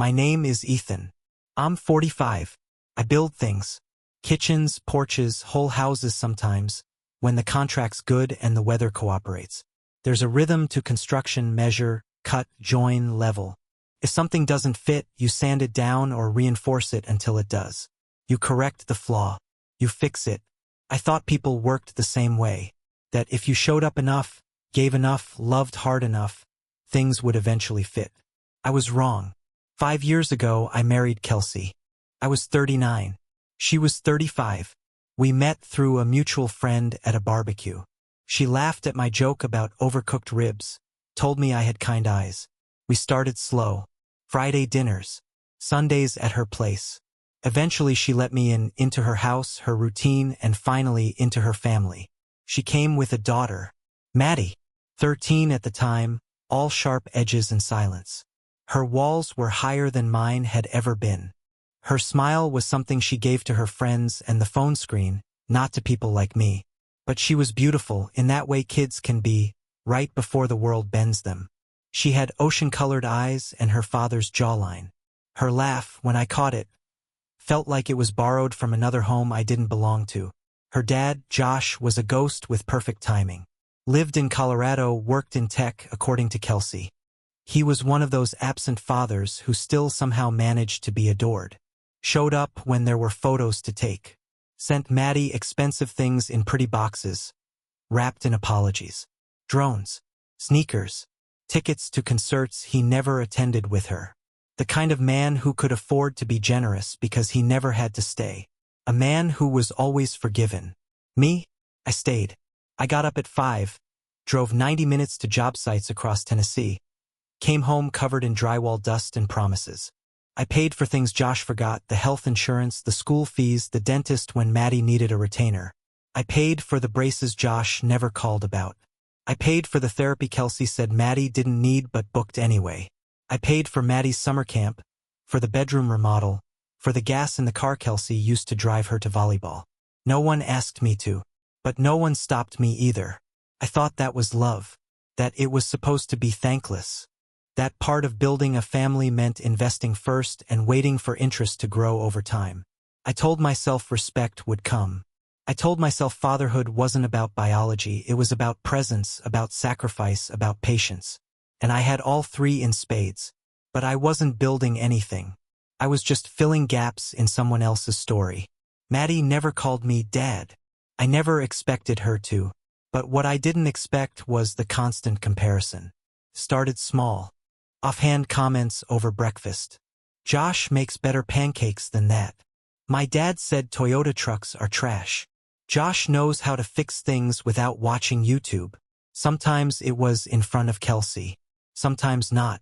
My name is Ethan. I'm 45. I build things. Kitchens, porches, whole houses sometimes, when the contract's good and the weather cooperates. There's a rhythm to construction: measure, cut, join, level. If something doesn't fit, you sand it down or reinforce it until it does. You correct the flaw. You fix it. I thought people worked the same way, that if you showed up enough, gave enough, loved hard enough, things would eventually fit. I was wrong. 5 years ago, I married Kelsey. I was 39. She was 35. We met through a mutual friend at a barbecue. She laughed at my joke about overcooked ribs, told me I had kind eyes. We started slow. Friday dinners. Sundays at her place. Eventually she let me into her house, her routine, and finally into her family. She came with a daughter, Maddie, 13 at the time, all sharp edges and silence. Her walls were higher than mine had ever been. Her smile was something she gave to her friends and the phone screen, not to people like me. But she was beautiful in that way kids can be, right before the world bends them. She had ocean-colored eyes and her father's jawline. Her laugh, when I caught it, felt like it was borrowed from another home I didn't belong to. Her dad, Josh, was a ghost with perfect timing. Lived in Colorado, worked in tech, according to Kelsey. He was one of those absent fathers who still somehow managed to be adored. Showed up when there were photos to take. Sent Maddie expensive things in pretty boxes, wrapped in apologies. Drones, sneakers, tickets to concerts he never attended with her. The kind of man who could afford to be generous because he never had to stay. A man who was always forgiven. Me? I stayed. I got up at 5, drove 90 minutes to job sites across Tennessee, came home covered in drywall dust and promises. I paid for things Josh forgot, the health insurance, the school fees, the dentist when Maddie needed a retainer. I paid for the braces Josh never called about. I paid for the therapy Kelsey said Maddie didn't need but booked anyway. I paid for Maddie's summer camp, for the bedroom remodel, for the gas in the car Kelsey used to drive her to volleyball. No one asked me to. But no one stopped me either. I thought that was love. That it was supposed to be thankless. That part of building a family meant investing first and waiting for interest to grow over time. I told myself respect would come. I told myself fatherhood wasn't about biology, it was about presence, about sacrifice, about patience. And I had all three in spades. But I wasn't building anything. I was just filling gaps in someone else's story. Maddie never called me Dad. I never expected her to. But what I didn't expect was the constant comparison. Started small. Offhand comments over breakfast. Josh makes better pancakes than that. My dad said Toyota trucks are trash. Josh knows how to fix things without watching YouTube. Sometimes it was in front of Kelsey. Sometimes not.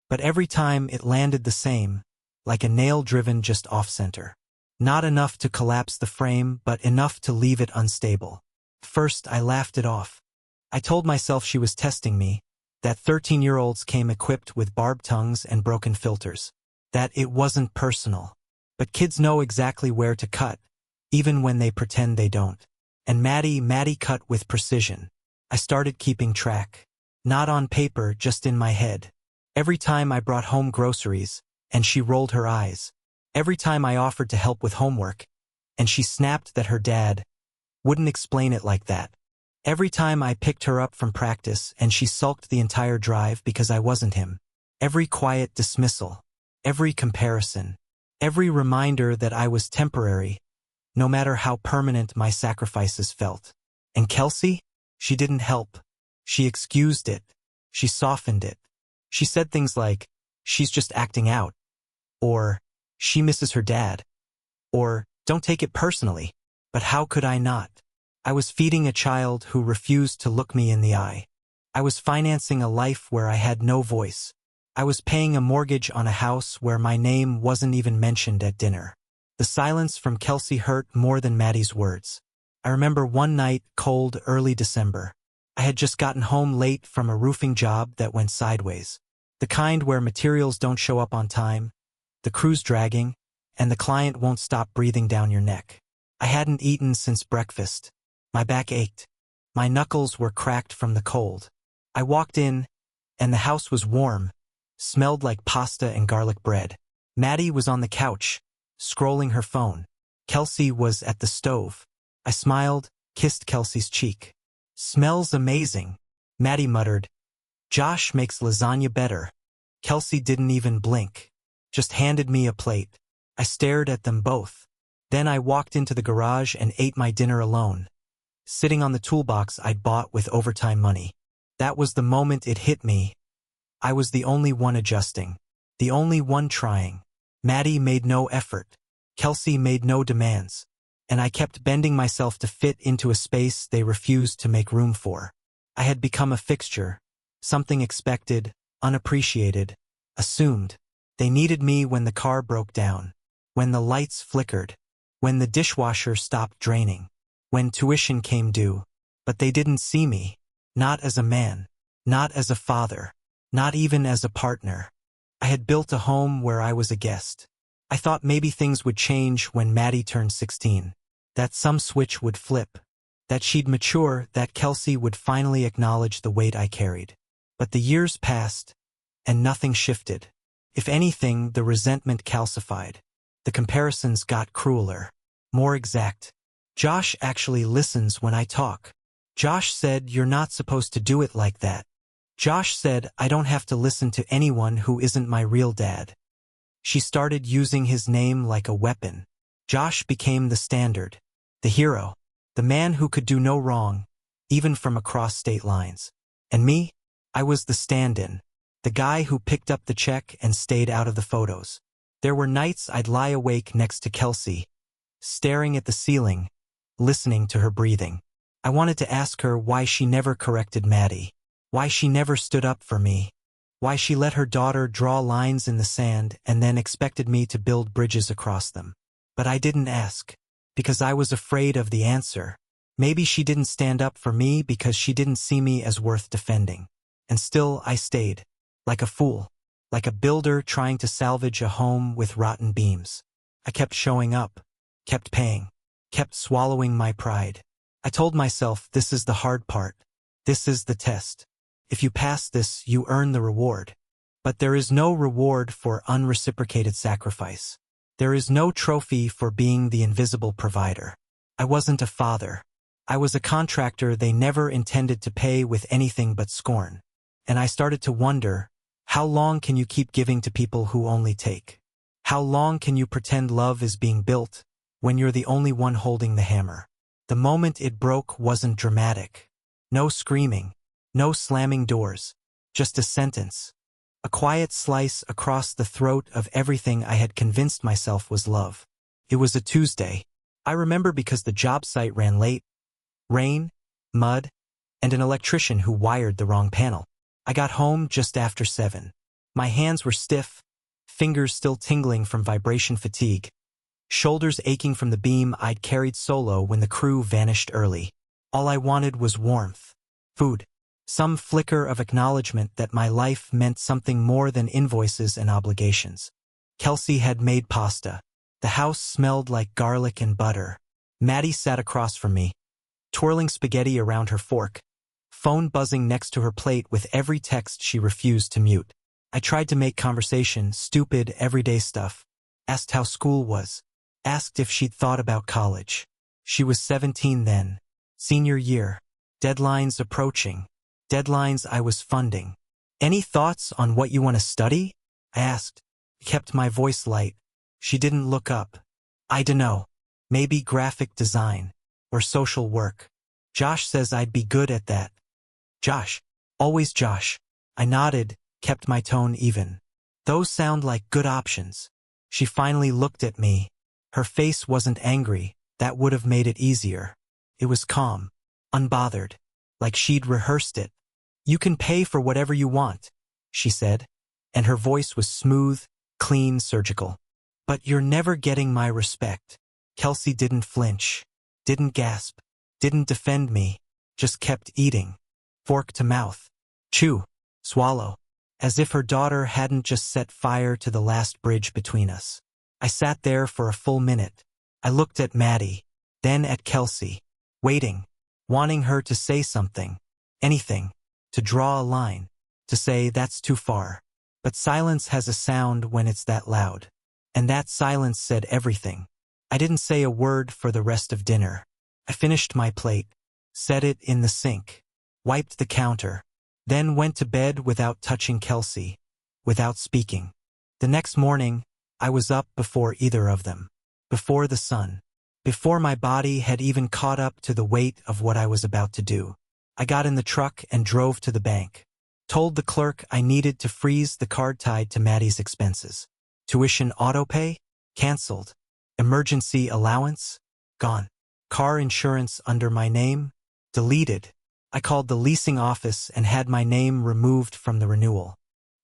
But every time it landed the same, like a nail driven just off-center. Not enough to collapse the frame, but enough to leave it unstable. First, I laughed it off. I told myself she was testing me, that 13-year-olds came equipped with barbed tongues and broken filters. That it wasn't personal. But kids know exactly where to cut, even when they pretend they don't. And Maddie cut with precision. I started keeping track. Not on paper, just in my head. Every time I brought home groceries, and she rolled her eyes. Every time I offered to help with homework, and she snapped that her dad wouldn't explain it like that. Every time I picked her up from practice and she sulked the entire drive because I wasn't him. Every quiet dismissal. Every comparison. Every reminder that I was temporary, no matter how permanent my sacrifices felt. And Kelsey? She didn't help. She excused it. She softened it. She said things like, she's just acting out. Or, she misses her dad. Or, don't take it personally. But how could I not? I was feeding a child who refused to look me in the eye. I was financing a life where I had no voice. I was paying a mortgage on a house where my name wasn't even mentioned at dinner. The silence from Kelsey hurt more than Maddie's words. I remember one night, cold, early December. I had just gotten home late from a roofing job that went sideways. The kind where materials don't show up on time, the crew's dragging, and the client won't stop breathing down your neck. I hadn't eaten since breakfast. My back ached. My knuckles were cracked from the cold. I walked in, and the house was warm, smelled like pasta and garlic bread. Maddie was on the couch, scrolling her phone. Kelsey was at the stove. I smiled, kissed Kelsey's cheek. "Smells amazing," Maddie muttered. "Josh makes lasagna better." Kelsey didn't even blink. Just handed me a plate. I stared at them both. Then I walked into the garage and ate my dinner alone, sitting on the toolbox I'd bought with overtime money. That was the moment it hit me. I was the only one adjusting. The only one trying. Maddie made no effort. Kelsey made no demands. And I kept bending myself to fit into a space they refused to make room for. I had become a fixture. Something expected, unappreciated, assumed. They needed me when the car broke down, when the lights flickered, when the dishwasher stopped draining, when tuition came due. But they didn't see me. Not as a man. Not as a father. Not even as a partner. I had built a home where I was a guest. I thought maybe things would change when Maddie turned 16. That some switch would flip. That she'd mature, that Kelsey would finally acknowledge the weight I carried. But the years passed, and nothing shifted. If anything, the resentment calcified. The comparisons got crueler, more exact. Josh actually listens when I talk. Josh said, "You're not supposed to do it like that." Josh said, "I don't have to listen to anyone who isn't my real dad." She started using his name like a weapon. Josh became the standard, the hero, the man who could do no wrong, even from across state lines. And me? I was the stand-in, the guy who picked up the check and stayed out of the photos. There were nights I'd lie awake next to Kelsey, staring at the ceiling, listening to her breathing. I wanted to ask her why she never corrected Maddie, why she never stood up for me, why she let her daughter draw lines in the sand and then expected me to build bridges across them. But I didn't ask, because I was afraid of the answer. Maybe she didn't stand up for me because she didn't see me as worth defending. And still I stayed, like a fool, like a builder trying to salvage a home with rotten beams. I kept showing up, kept paying, kept swallowing my pride. I told myself, this is the hard part. This is the test. If you pass this, you earn the reward. But there is no reward for unreciprocated sacrifice. There is no trophy for being the invisible provider. I wasn't a father. I was a contractor they never intended to pay with anything but scorn. And I started to wonder, how long can you keep giving to people who only take? How long can you pretend love is being built when you're the only one holding the hammer? The moment it broke wasn't dramatic. No screaming, no slamming doors, just a sentence. A quiet slice across the throat of everything I had convinced myself was love. It was a Tuesday. I remember because the job site ran late. Rain, mud, and an electrician who wired the wrong panel. I got home just after 7. My hands were stiff, fingers still tingling from vibration fatigue, shoulders aching from the beam I'd carried solo when the crew vanished early. All I wanted was warmth, food, some flicker of acknowledgement that my life meant something more than invoices and obligations. Kelsey had made pasta. The house smelled like garlic and butter. Maddie sat across from me, twirling spaghetti around her fork, phone buzzing next to her plate with every text she refused to mute. I tried to make conversation, stupid, everyday stuff. Asked how school was. Asked if she'd thought about college. She was 17 then. Senior year. Deadlines approaching. Deadlines I was funding. "Any thoughts on what you want to study?" I asked. Kept my voice light. She didn't look up. "I dunno. Maybe graphic design. Or social work. Josh says I'd be good at that." Josh. Always Josh. I nodded, kept my tone even. "Those sound like good options." She finally looked at me. Her face wasn't angry. That would have made it easier. It was calm. Unbothered. Like she'd rehearsed it. "You can pay for whatever you want," she said. And her voice was smooth, clean, surgical. "But you're never getting my respect." Kelsey didn't flinch. Didn't gasp. Didn't defend me. Just kept eating. Fork to mouth. Chew. Swallow. As if her daughter hadn't just set fire to the last bridge between us. I sat there for a full minute. I looked at Maddie, then at Kelsey, waiting, wanting her to say something, anything, to draw a line, to say that's too far. But silence has a sound when it's that loud. And that silence said everything. I didn't say a word for the rest of dinner. I finished my plate, set it in the sink, wiped the counter, then went to bed without touching Kelsey, without speaking. The next morning, I was up before either of them, before the sun, before my body had even caught up to the weight of what I was about to do. I got in the truck and drove to the bank, told the clerk I needed to freeze the card tied to Maddie's expenses. Tuition autopay? Cancelled. Emergency allowance? Gone. Car insurance under my name? Deleted. I called the leasing office and had my name removed from the renewal.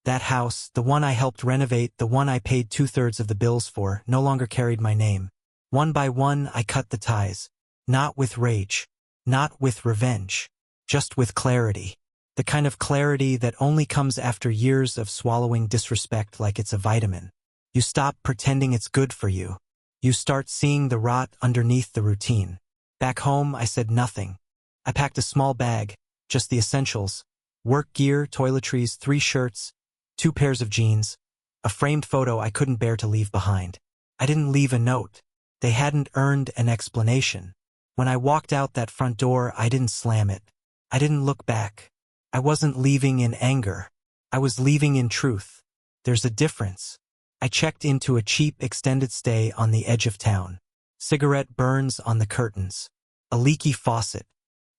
That house, the one I helped renovate, the one I paid 2/3 of the bills for, no longer carried my name. One by one, I cut the ties. Not with rage. Not with revenge. Just with clarity. The kind of clarity that only comes after years of swallowing disrespect like it's a vitamin. You stop pretending it's good for you. You start seeing the rot underneath the routine. Back home, I said nothing. I packed a small bag, just the essentials. Work gear, toiletries, 3 shirts, 2 pairs of jeans, a framed photo I couldn't bear to leave behind. I didn't leave a note. They hadn't earned an explanation. When I walked out that front door, I didn't slam it. I didn't look back. I wasn't leaving in anger. I was leaving in truth. There's a difference. I checked into a cheap extended stay on the edge of town. Cigarette burns on the curtains. A leaky faucet.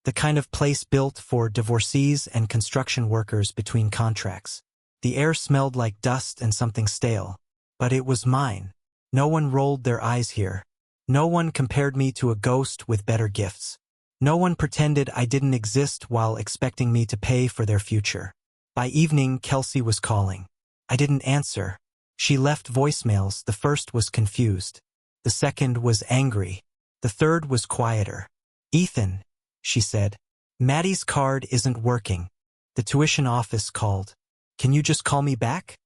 The kind of place built for divorcees and construction workers between contracts. The air smelled like dust and something stale. But it was mine. No one rolled their eyes here. No one compared me to a ghost with better gifts. No one pretended I didn't exist while expecting me to pay for their future. By evening, Kelsey was calling. I didn't answer. She left voicemails. The first was confused. The second was angry. The third was quieter. "Ethan," she said, "Maddie's card isn't working. The tuition office called. Can you just call me back?"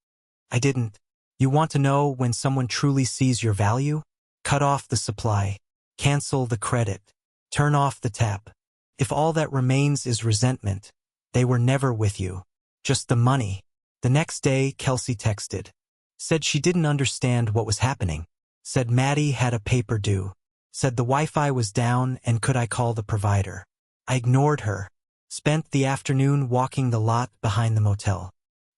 I didn't. You want to know when someone truly sees your value? Cut off the supply. Cancel the credit. Turn off the tap. If all that remains is resentment, they were never with you. Just the money. The next day, Kelsey texted. Said she didn't understand what was happening. Said Maddie had a paper due. Said the Wi-Fi was down and could I call the provider. I ignored her. Spent the afternoon walking the lot behind the motel,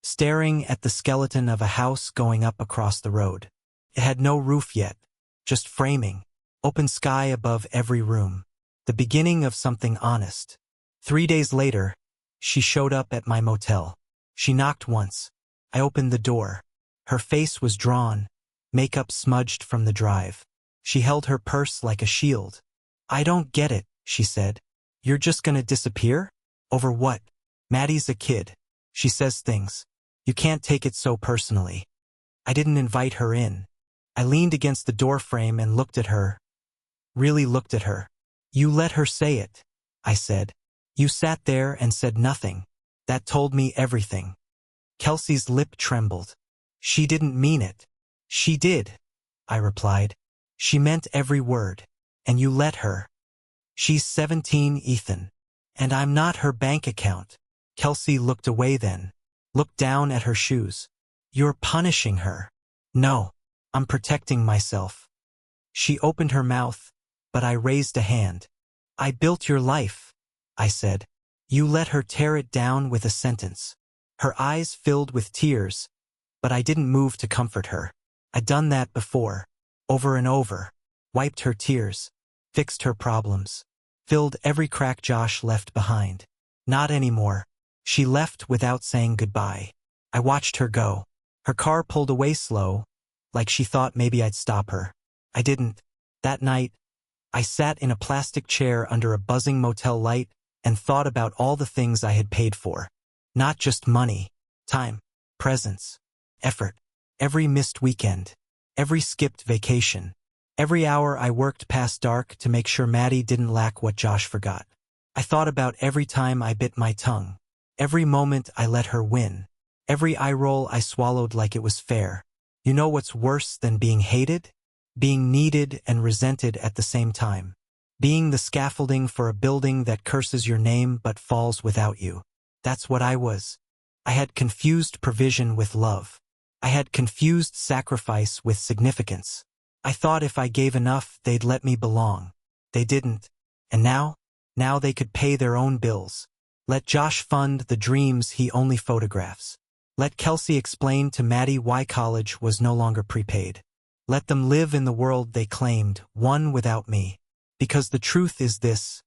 staring at the skeleton of a house going up across the road. It had no roof yet, just framing, open sky above every room. The beginning of something honest. 3 days later, she showed up at my motel. She knocked once. I opened the door. Her face was drawn, makeup smudged from the drive. She held her purse like a shield. "I don't get it," she said. "You're just gonna disappear? Over what?" "Maddie's a kid. She says things. You can't take it so personally." I didn't invite her in. I leaned against the door frame and looked at her. Really looked at her. "You let her say it," I said. "You sat there and said nothing. That told me everything." Kelsey's lip trembled. "She didn't mean it." "She did," I replied. "She meant every word. And you let her. She's 17, Ethan. And I'm not her bank account." Kelsey looked away then. Looked down at her shoes. "You're punishing her." "No, I'm protecting myself." She opened her mouth, but I raised a hand. "I built your life," I said. You let her tear it down with a sentence. Her eyes filled with tears, but I didn't move to comfort her. I'd done that before, over and over. Wiped her tears, fixed her problems, filled every crack Josh left behind. Not anymore. She left without saying goodbye. I watched her go. Her car pulled away slow, like she thought maybe I'd stop her. I didn't. That night, I sat in a plastic chair under a buzzing motel light and thought about all the things I had paid for. Not just money, time, presence, effort, every missed weekend, every skipped vacation, every hour I worked past dark to make sure Maddie didn't lack what Josh forgot. I thought about every time I bit my tongue, every moment I let her win, every eye roll I swallowed like it was fair. You know what's worse than being hated? Being needed and resented at the same time. Being the scaffolding for a building that curses your name but falls without you. That's what I was. I had confused provision with love. I had confused sacrifice with significance. I thought if I gave enough, they'd let me belong. They didn't. And now? Now they could pay their own bills. Let Josh fund the dreams he only photographs. Let Kelsey explain to Maddie why college was no longer prepaid. Let them live in the world they claimed, one without me. Because the truth is this: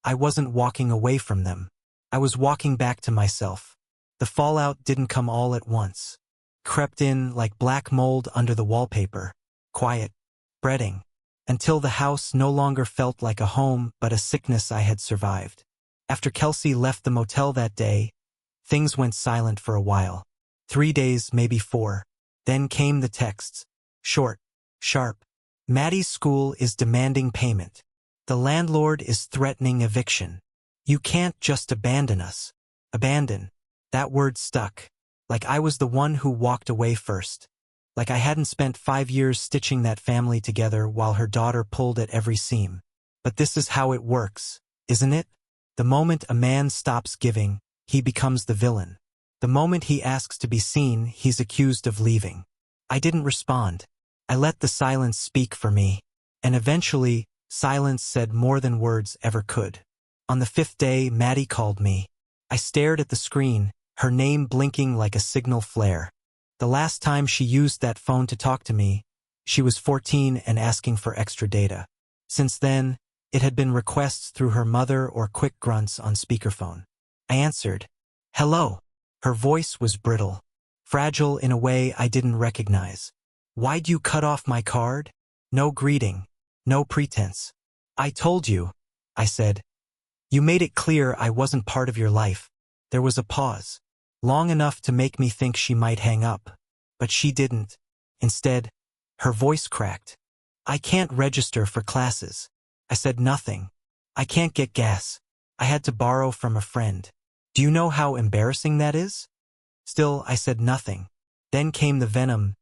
I wasn't walking away from them. I was walking back to myself. The fallout didn't come all at once. Crept in like black mold under the wallpaper. Quiet. Spreading. Until the house no longer felt like a home but a sickness I had survived. After Kelsey left the motel that day, things went silent for a while. 3 days, maybe 4. Then came the texts. Short. Sharp. Maddie's school is demanding payment. The landlord is threatening eviction. You can't just abandon us. Abandon. That word stuck. Like I was the one who walked away first. Like I hadn't spent 5 years stitching that family together while her daughter pulled at every seam. But this is how it works, isn't it? The moment a man stops giving, he becomes the villain. The moment he asks to be seen, he's accused of leaving. I didn't respond. I let the silence speak for me. And eventually, silence said more than words ever could. On the 5th day, Maddie called me. I stared at the screen, her name blinking like a signal flare. The last time she used that phone to talk to me, she was 14 and asking for extra data. Since then, it had been requests through her mother or quick grunts on speakerphone. I answered. Hello. Her voice was brittle, fragile in a way I didn't recognize. Why'd you cut off my card? No greeting. No pretense. I told you, I said. You made it clear I wasn't part of your life. There was a pause. Long enough to make me think she might hang up. But she didn't. Instead, her voice cracked. I can't register for classes. I said nothing. I can't get gas. I had to borrow from a friend. Do you know how embarrassing that is? Still, I said nothing. Then came the venom.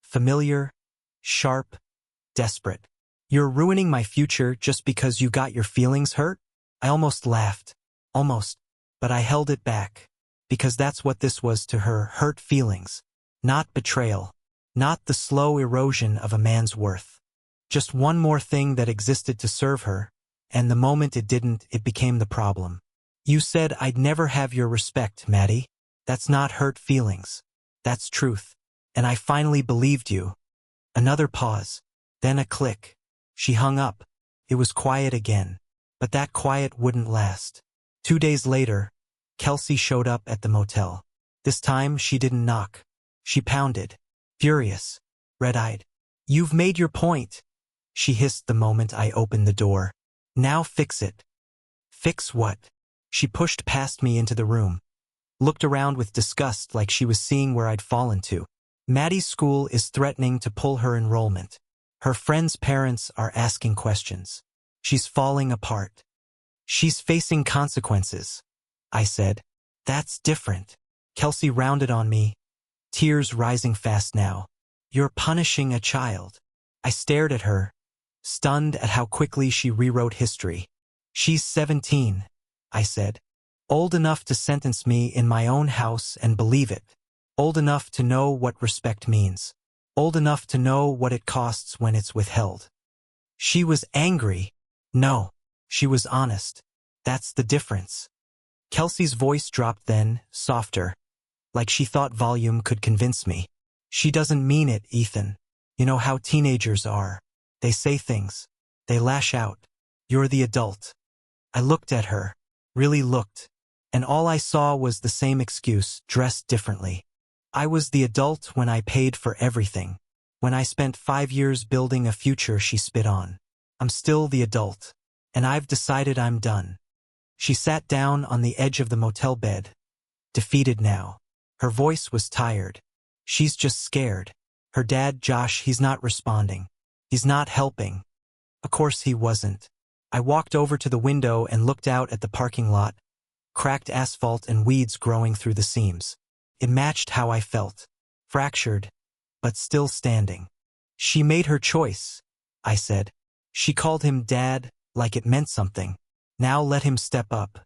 Familiar, sharp, desperate. You're ruining my future just because you got your feelings hurt? I almost laughed. Almost. But I held it back. Because that's what this was to her, hurt feelings. Not betrayal. Not the slow erosion of a man's worth. Just one more thing that existed to serve her, and the moment it didn't, it became the problem. You said I'd never have your respect, Maddie. That's not hurt feelings. That's truth. And I finally believed you. Another pause. Then a click. She hung up. It was quiet again. But that quiet wouldn't last. 2 days later, Kelsey showed up at the motel. This time, she didn't knock. She pounded. Furious. Red-eyed. You've made your point, she hissed the moment I opened the door. Now fix it. Fix what? She pushed past me into the room. Looked around with disgust like she was seeing where I'd fallen to. Maddie's school is threatening to pull her enrollment. Her friends' parents are asking questions. She's falling apart. She's facing consequences, I said. That's different. Kelsey rounded on me, tears rising fast now. You're punishing a child. I stared at her, stunned at how quickly she rewrote history. She's 17, I said. Old enough to sentence me in my own house and believe it. Old enough to know what respect means. Old enough to know what it costs when it's withheld. She was angry. No, she was honest. That's the difference. Kelsey's voice dropped then, softer, like she thought volume could convince me. She doesn't mean it, Ethan. You know how teenagers are. They say things. They lash out. You're the adult. I looked at her, really looked, and all I saw was the same excuse, dressed differently. I was the adult when I paid for everything. When I spent 5 years building a future she spit on. I'm still the adult. And I've decided I'm done. She sat down on the edge of the motel bed. Defeated now. Her voice was tired. She's just scared. Her dad, Josh, he's not responding. He's not helping. Of course he wasn't. I walked over to the window and looked out at the parking lot. Cracked asphalt and weeds growing through the seams. It matched how I felt. Fractured, but still standing. She made her choice, I said. She called him Dad, like it meant something. Now let him step up.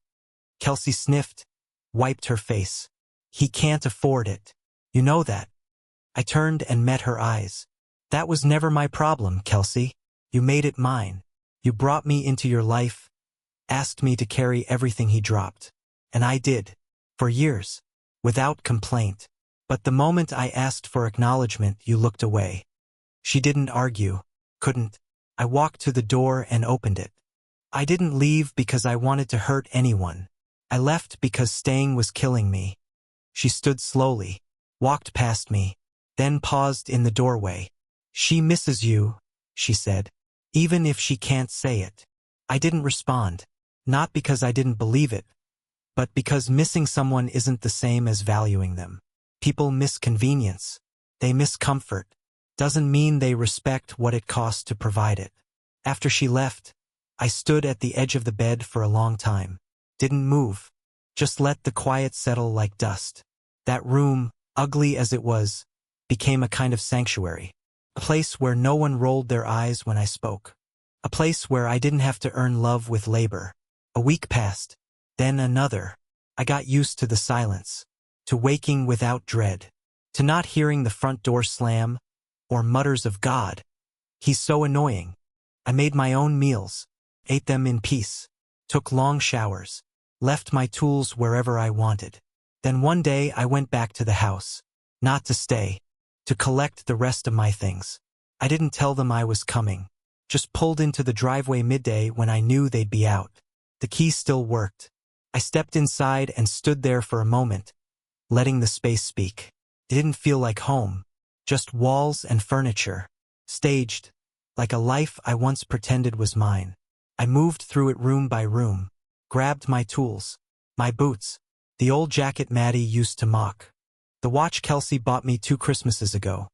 Kelsey sniffed, wiped her face. He can't afford it. You know that. I turned and met her eyes. That was never my problem, Kelsey. You made it mine. You brought me into your life, asked me to carry everything he dropped. And I did. For years. Without complaint. But the moment I asked for acknowledgement, you looked away. She didn't argue. Couldn't. I walked to the door and opened it. I didn't leave because I wanted to hurt anyone. I left because staying was killing me. She stood slowly, walked past me, then paused in the doorway. She misses you, she said, even if she can't say it. I didn't respond, not because I didn't believe it, but because missing someone isn't the same as valuing them. People miss convenience. They miss comfort. Doesn't mean they respect what it costs to provide it. After she left, I stood at the edge of the bed for a long time. Didn't move. Just let the quiet settle like dust. That room, ugly as it was, became a kind of sanctuary. A place where no one rolled their eyes when I spoke. A place where I didn't have to earn love with labor. A week passed. Then another. I got used to the silence. To waking without dread. To not hearing the front door slam, or mutters of God. He's so annoying. I made my own meals. Ate them in peace. Took long showers. Left my tools wherever I wanted. Then one day I went back to the house. Not to stay. To collect the rest of my things. I didn't tell them I was coming. Just pulled into the driveway midday when I knew they'd be out. The key still worked. I stepped inside and stood there for a moment, letting the space speak. It didn't feel like home. Just walls and furniture. Staged. Like a life I once pretended was mine. I moved through it room by room. Grabbed my tools. My boots. The old jacket Maddie used to mock. The watch Kelsey bought me 2 Christmases ago.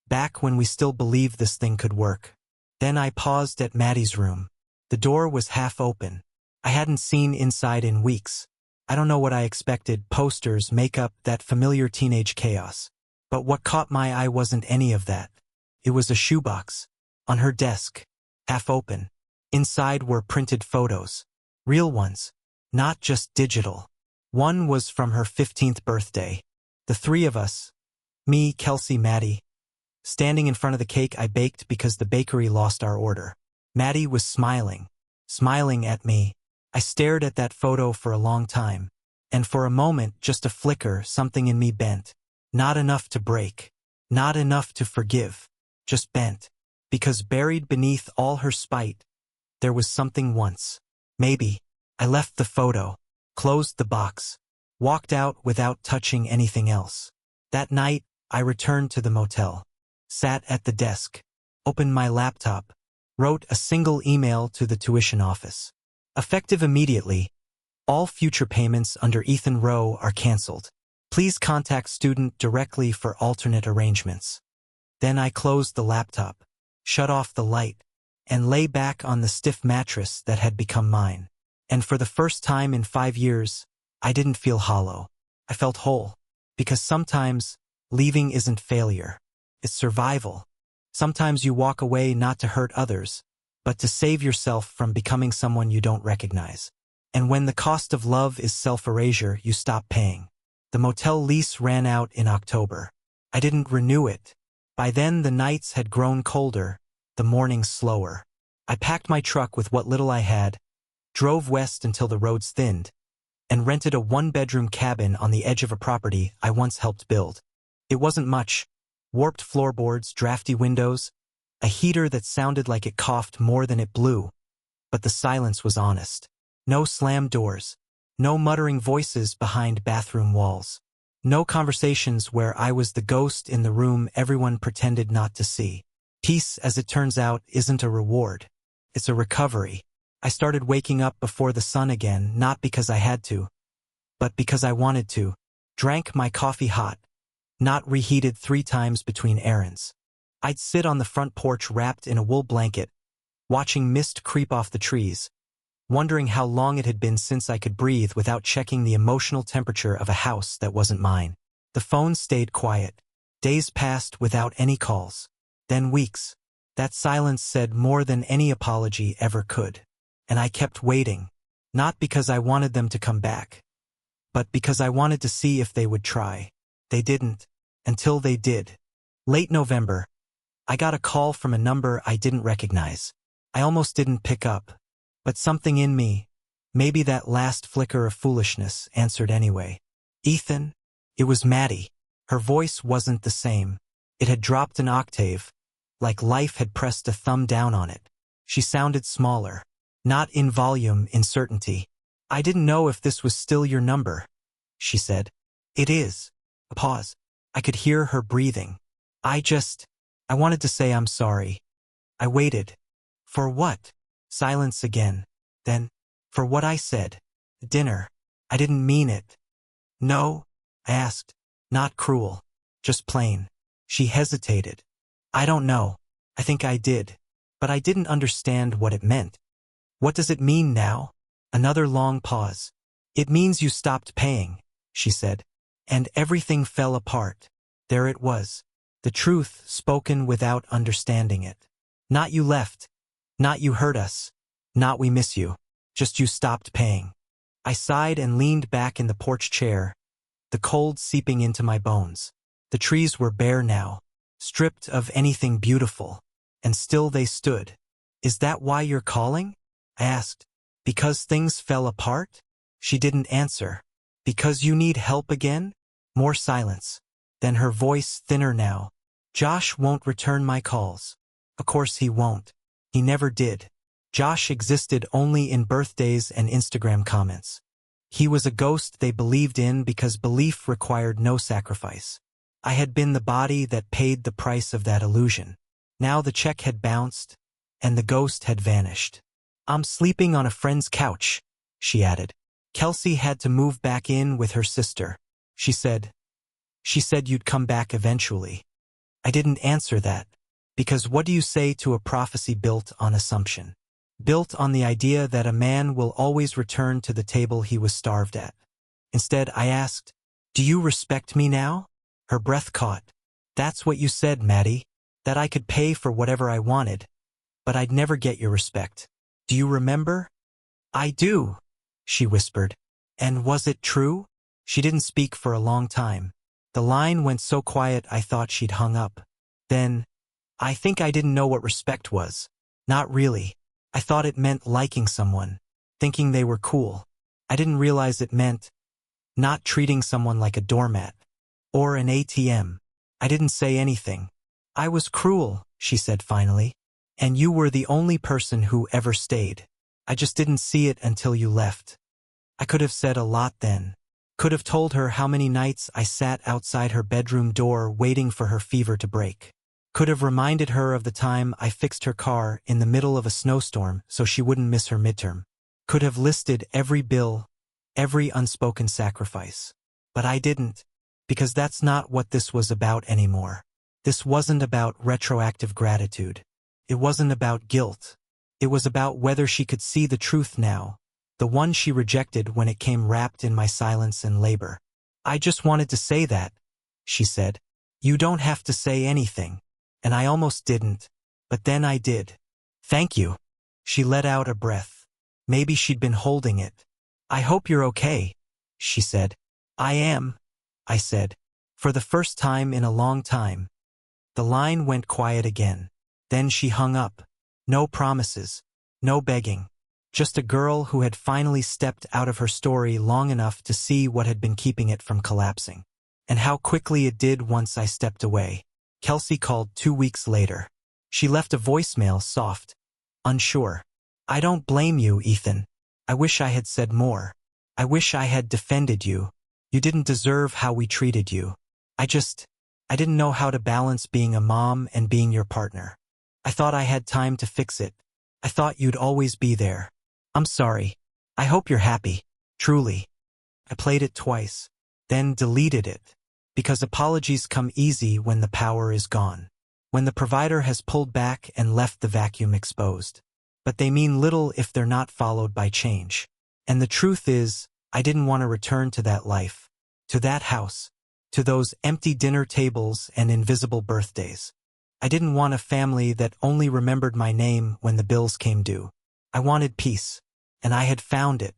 Back when we still believed this thing could work. Then I paused at Maddie's room. The door was half open. I hadn't seen inside in weeks. I don't know what I expected, posters, makeup, that familiar teenage chaos. But what caught my eye wasn't any of that. It was a shoebox. On her desk. Half open. Inside were printed photos. Real ones. Not just digital. One was from her 15th birthday. The 3 of us. Me, Kelsey, Maddie. Standing in front of the cake I baked because the bakery lost our order. Maddie was smiling. Smiling at me. I stared at that photo for a long time. And for a moment, just a flicker, something in me bent. Not enough to break. Not enough to forgive. Just bent. Because buried beneath all her spite, there was something once. Maybe. I left the photo. Closed the box. Walked out without touching anything else. That night, I returned to the motel. Sat at the desk. Opened my laptop. Wrote a single email to the tuition office. Effective immediately. All future payments under Ethan Rowe are canceled. Please contact student directly for alternate arrangements. Then I closed the laptop. Shut off the light. And lay back on the stiff mattress that had become mine. And for the first time in 5 years, I didn't feel hollow. I felt whole. Because sometimes, leaving isn't failure. It's survival. Sometimes you walk away not to hurt others, but to save yourself from becoming someone you don't recognize. And when the cost of love is self-erasure, you stop paying. The motel lease ran out in October. I didn't renew it. By then the nights had grown colder, the mornings slower. I packed my truck with what little I had, drove west until the roads thinned, and rented a 1-bedroom cabin on the edge of a property I once helped build. It wasn't much. Warped floorboards, drafty windows, a heater that sounded like it coughed more than it blew. But the silence was honest. No slammed doors. No muttering voices behind bathroom walls. No conversations where I was the ghost in the room everyone pretended not to see. Peace, as it turns out, isn't a reward. It's a recovery. I started waking up before the sun again, not because I had to, but because I wanted to. Drank my coffee hot, not reheated 3 times between errands. I'd sit on the front porch wrapped in a wool blanket, watching mist creep off the trees, wondering how long it had been since I could breathe without checking the emotional temperature of a house that wasn't mine. The phone stayed quiet. Days passed without any calls. Then weeks. That silence said more than any apology ever could. And I kept waiting, not because I wanted them to come back, but because I wanted to see if they would try. They didn't, until they did. Late November. I got a call from a number I didn't recognize. I almost didn't pick up. But something in me, maybe that last flicker of foolishness, answered anyway. Ethan? It was Maddie. Her voice wasn't the same. It had dropped an octave, like life had pressed a thumb down on it. She sounded smaller. Not in volume, in certainty. I didn't know if this was still your number, she said. It is. A pause. I could hear her breathing. I wanted to say I'm sorry. I waited. For what? Silence again. Then, for what I said. Dinner. I didn't mean it. No? I asked. Not cruel. Just plain. She hesitated. I don't know. I think I did. But I didn't understand what it meant. What does it mean now? Another long pause. It means you stopped paying, she said. And everything fell apart. There it was. The truth spoken without understanding it. Not you left. Not you hurt us. Not we miss you. Just you stopped paying. I sighed and leaned back in the porch chair, the cold seeping into my bones. The trees were bare now, stripped of anything beautiful, and still they stood. Is that why you're calling? I asked. Because things fell apart? She didn't answer. Because you need help again? More silence. Then her voice thinner now. Josh won't return my calls. Of course he won't. He never did. Josh existed only in birthdays and Instagram comments. He was a ghost they believed in because belief required no sacrifice. I had been the body that paid the price of that illusion. Now the check had bounced, and the ghost had vanished. I'm sleeping on a friend's couch, she added. Kelsey had to move back in with her sister. She said you'd come back eventually. I didn't answer that, because what do you say to a prophecy built on assumption? Built on the idea that a man will always return to the table he was starved at. Instead, I asked, do you respect me now? Her breath caught. That's what you said, Maddie. That I could pay for whatever I wanted, but I'd never get your respect. Do you remember? I do, she whispered. And was it true? She didn't speak for a long time. The line went so quiet I thought she'd hung up. Then, I think I didn't know what respect was. Not really. I thought it meant liking someone, thinking they were cool. I didn't realize it meant not treating someone like a doormat or an ATM. I didn't say anything. I was cruel, she said finally, and you were the only person who ever stayed. I just didn't see it until you left. I could have said a lot then. Could have told her how many nights I sat outside her bedroom door waiting for her fever to break. Could have reminded her of the time I fixed her car in the middle of a snowstorm so she wouldn't miss her midterm. Could have listed every bill, every unspoken sacrifice. But I didn't, because that's not what this was about anymore. This wasn't about retroactive gratitude. It wasn't about guilt. It was about whether she could see the truth now, the one she rejected when it came wrapped in my silence and labor. I just wanted to say that, she said. You don't have to say anything. And I almost didn't, but then I did. Thank you. She let out a breath. Maybe she'd been holding it. I hope you're okay, she said. I am, I said. For the first time in a long time. The line went quiet again. Then she hung up. No promises. No begging. Just a girl who had finally stepped out of her story long enough to see what had been keeping it from collapsing. And how quickly it did once I stepped away. Kelsey called 2 weeks later. She left a voicemail, soft, unsure. I don't blame you, Ethan. I wish I had said more. I wish I had defended you. You didn't deserve how we treated you. I didn't know how to balance being a mom and being your partner. I thought I had time to fix it. I thought you'd always be there. I'm sorry. I hope you're happy. Truly. I played it twice, then deleted it. Because apologies come easy when the power is gone. When the provider has pulled back and left the vacuum exposed. But they mean little if they're not followed by change. And the truth is, I didn't want to return to that life. To that house. To those empty dinner tables and invisible birthdays. I didn't want a family that only remembered my name when the bills came due. I wanted peace. And I had found it.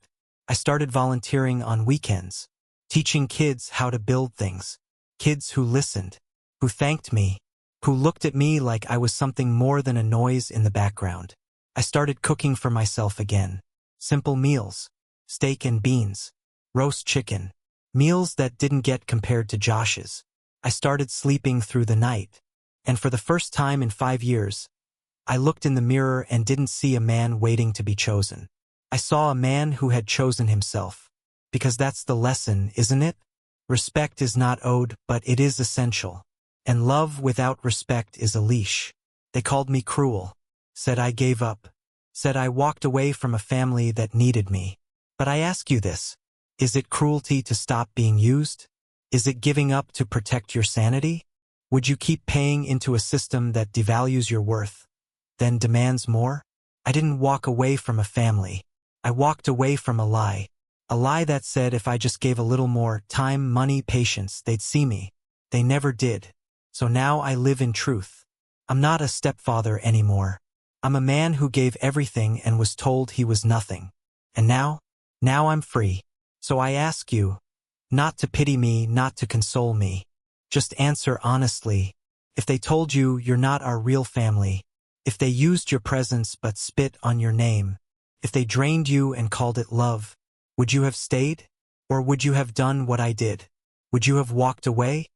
I started volunteering on weekends. Teaching kids how to build things. Kids who listened, who thanked me, who looked at me like I was something more than a noise in the background. I started cooking for myself again. Simple meals. Steak and beans. Roast chicken. Meals that didn't get compared to Josh's. I started sleeping through the night. And for the first time in 5 years, I looked in the mirror and didn't see a man waiting to be chosen. I saw a man who had chosen himself. Because that's the lesson, isn't it? Respect is not owed, but it is essential. And love without respect is a leash. They called me cruel. Said I gave up. Said I walked away from a family that needed me. But I ask you this. Is it cruelty to stop being used? Is it giving up to protect your sanity? Would you keep paying into a system that devalues your worth, then demands more? I didn't walk away from a family. I walked away from a lie. A lie that said if I just gave a little more time, money, patience, they'd see me. They never did. So now I live in truth. I'm not a stepfather anymore. I'm a man who gave everything and was told he was nothing. And now I'm free. So I ask you, not to pity me, not to console me. Just answer honestly. If they told you you're not our real family, if they used your presence but spit on your name, if they drained you and called it love, would you have stayed? Or would you have done what I did? Would you have walked away?